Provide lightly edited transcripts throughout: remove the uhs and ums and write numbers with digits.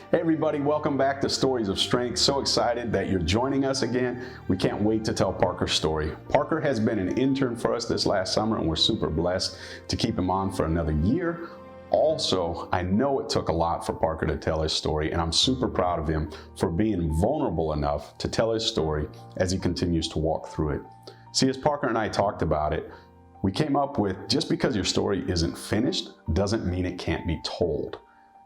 Hey everybody, welcome back to Stories of Strength. So excited that you're joining us again. We can't wait to tell Parker's story. Parker has been an intern for us this last summer and we're super blessed to keep him on for another year. Also, I know it took a lot for Parker to tell his story, and I'm super proud of him for being vulnerable enough to tell his story as he continues to walk through it. See, as Parker and I talked about it, we came up with just because your story isn't finished doesn't mean it can't be told.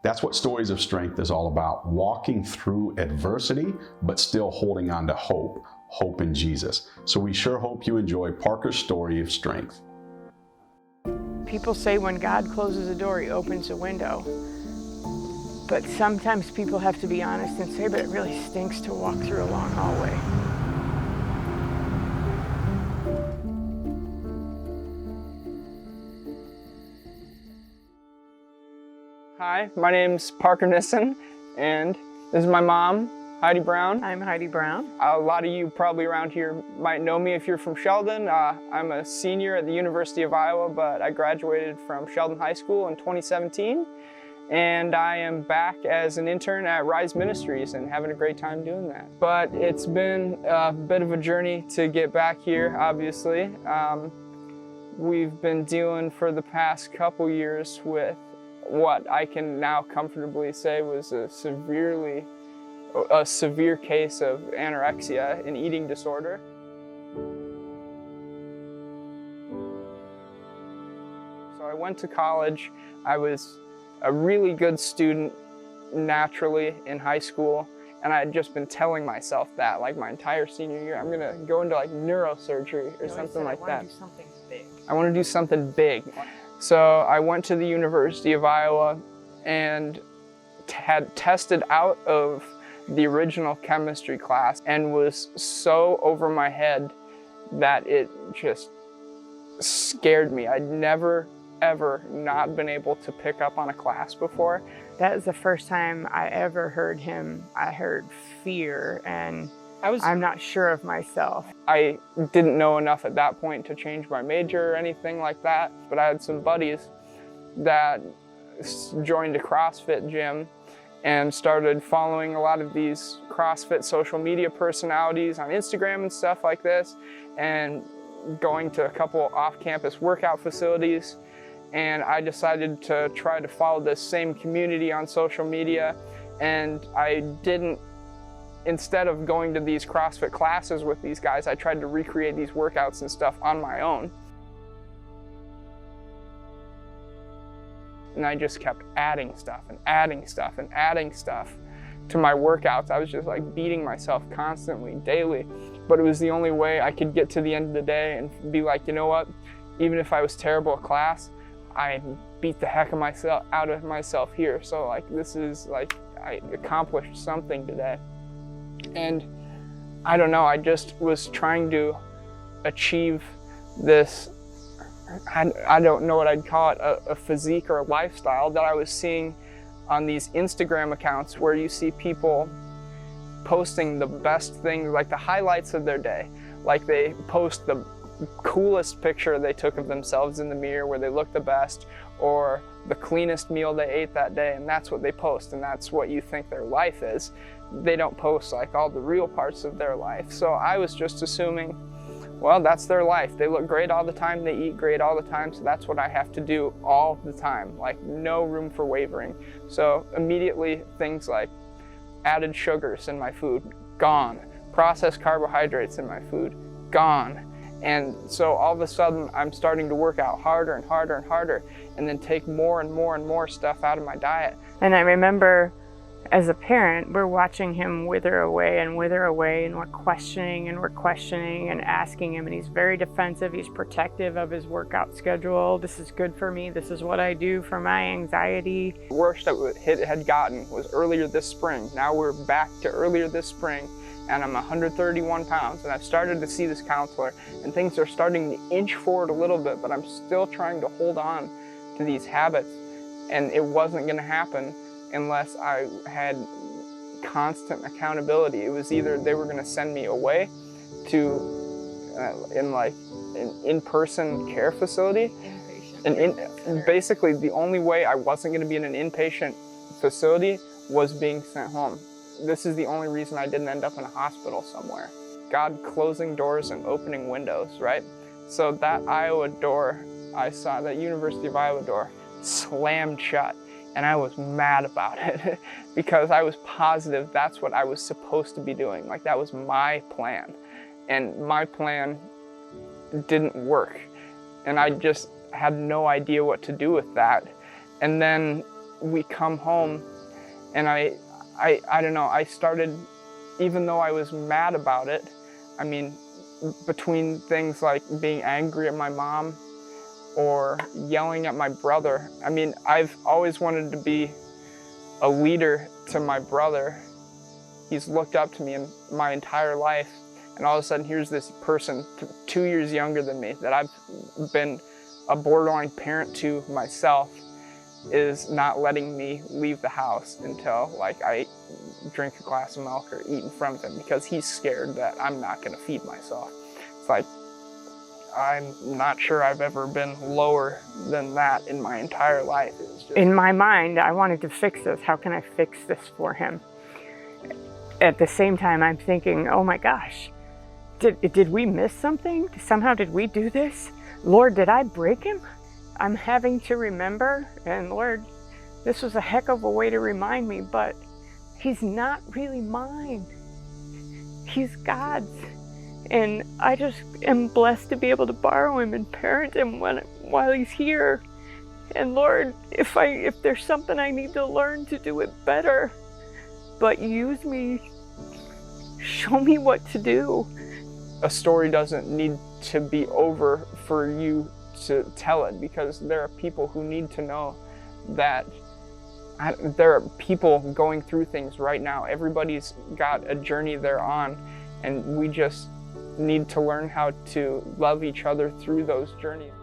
That's what Stories of Strength is all about, walking through adversity, but still holding on to hope in Jesus. So we sure hope you enjoy Parker's story of strength. People say when God closes a door, he opens a window. But sometimes people have to be honest and say, but it really stinks to walk through a long hallway. Hi, my name's Parker Nissen, and this is my mom, Heidi Brown. I'm Heidi Brown. A lot of you probably around here might know me if you're from Sheldon. I'm a senior at the University of Iowa, but I graduated from Sheldon High School in 2017, and I am back as an intern at Rise Ministries and having a great time doing that. But it's been a bit of a journey to get back here, obviously. We've been dealing for the past couple years with what I can now comfortably say was a severe case of anorexia, an eating disorder. So I went to college. I was a really good student naturally in high school, and I had just been telling myself that like my entire senior year, I'm gonna go into like neurosurgery or something like that. I want to do something big. So I went to the University of Iowa and had tested out of the original chemistry class and was so over my head that it just scared me. I'd never, ever not been able to pick up on a class before. That was the first time I ever heard him. I heard fear, and I'm not sure of myself. I didn't know enough at that point to change my major or anything like that, but I had some buddies that joined a CrossFit gym and started following a lot of these CrossFit social media personalities on Instagram and stuff like this, and going to a couple off-campus workout facilities. And I decided to try to follow this same community on social media, and instead of going to these CrossFit classes with these guys, I tried to recreate these workouts and stuff on my own. And I just kept adding stuff and adding stuff and adding stuff to my workouts. I was just like beating myself constantly, daily. But it was the only way I could get to the end of the day and be like, you know what? Even if I was terrible at class, I beat the heck out of myself here. So like, this is like, I accomplished something today. And I don't know, I just was trying to achieve this, I don't know what I'd call it, a physique or a lifestyle that I was seeing on these Instagram accounts where you see people posting the best things, like the highlights of their day. Like they post the coolest picture they took of themselves in the mirror where they look the best, or the cleanest meal they ate that day, and that's what they post, and that's what you think their life is. They don't post like all the real parts of their life. So I was just assuming, well, that's their life. They look great all the time, they eat great all the time, so that's what I have to do all the time, like no room for wavering. So immediately things like added sugars in my food, gone. Processed carbohydrates in my food, gone. And so all of a sudden I'm starting to work out harder and harder and harder, and then take more and more and more stuff out of my diet. And I remember as a parent, we're watching him wither away, and we're questioning and asking him, and he's very defensive. He's protective of his workout schedule. This is good for me. This is what I do for my anxiety. The worst that it had gotten was earlier this spring. Now we're back to earlier this spring, and I'm 131 pounds, and I've started to see this counselor, and things are starting to inch forward a little bit, but I'm still trying to hold on to these habits, and it wasn't going to happen unless I had constant accountability. It was either they were going to send me away to an in-person care facility, basically the only way I wasn't going to be in an inpatient facility was being sent home. This is the only reason I didn't end up in a hospital somewhere. God closing doors and opening windows, right? So that Iowa door I saw, that University of Iowa door, slammed shut. And I was mad about it because I was positive that's what I was supposed to be doing. Like, that was my plan. And my plan didn't work. And I just had no idea what to do with that. And then we come home and I don't know, I started, even though I was mad about it, I mean, between things like being angry at my mom or yelling at my brother. I mean, I've always wanted to be a leader to my brother. He's looked up to me in my entire life. And all of a sudden, here's this person 2 years younger than me that I've been a borderline parent to myself, is not letting me leave the house until, like, I drink a glass of milk or eat in front of him because he's scared that I'm not going to feed myself. It's like, I'm not sure I've ever been lower than that in my entire life. In my mind, I wanted to fix this. How can I fix this for him? At the same time, I'm thinking, oh my gosh, did we miss something? Somehow did we do this? Lord, did I break him? I'm having to remember, and Lord, this was a heck of a way to remind me, but he's not really mine. He's God's. And I just am blessed to be able to borrow him and parent him while he's here. And Lord, if there's something I need to learn to do it better, but use me, show me what to do. A story doesn't need to be over for you to tell it, because there are people who need to know that there are people going through things right now. Everybody's got a journey they're on, and we just need to learn how to love each other through those journeys.